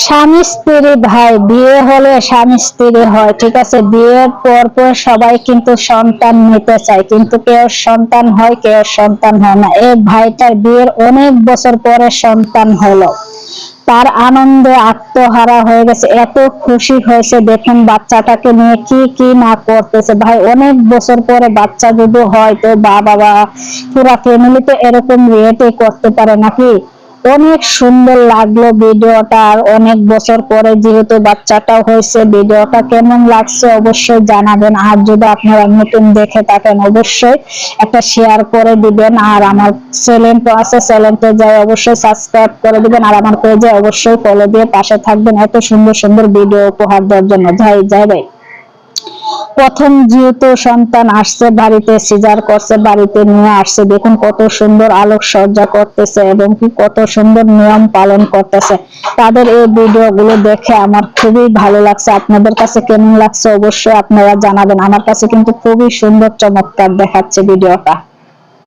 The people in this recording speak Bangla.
স্বামী স্ত্রী ভাই, বিয়ে হলে স্বামী স্ত্রী হয়, ঠিক আছে। বিয়ের পর পর সবাই কিন্তু সন্তান নিতে চায়, কিন্তু কেউ সন্তান হয়, কেউ সন্তান হয় না। এই ভাইটার বিয়ের অনেক বছর পরে সন্তান হলো, তার আনন্দে আত্মহারা হয়ে গেছে, এত খুশি হয়েছে। দেখুন বাচ্চাটাকে নিয়ে কি কি না করতেছে। ভাই অনেক বছর পরে বাচ্চা যদি হয় তো বাবা পুরা ফ্যামিলিতে এরকম রেটে করতে পারে নাকি। অনেক সুন্দর লাগলো ভিডিওটা। আর অনেক বছর পরে যেহেতু বাচ্চাটাও হয়েছে, ভিডিওটা কেমন লাগছে অবশ্যই জানাবেন। আর যদি আপনারা নতুন দেখে থাকেন অবশ্যই একটা শেয়ার করে দিবেন। আর আমার চ্যানেলটা আছে, চ্যানেলটা যাই অবশ্যই সাবস্ক্রাইব করে দিবেন। আর আমার পেজে অবশ্যই ফলো দিয়ে পাশে থাকবেন এত সুন্দর সুন্দর ভিডিও উপহার দেওয়ার জন্য। যাই ভাই, প্রথম যেহেতু সন্তান আসছে বাড়িতে, সিজার করছে, বাড়িতে নিয়ে আসছে, দেখুন কত সুন্দর আলোকসজ্জা করতেছে এবং কি কত সুন্দর নিয়ম পালন করতেছে। তাদের এই ভিডিও গুলো দেখে আমার খুবই ভালো লাগছে। আপনাদের কাছে কেমন লাগছে অবশ্যই আপনারা জানাবেন। আমার কাছে কিন্তু খুবই সুন্দর চমৎকার দেখাচ্ছে ভিডিওটা।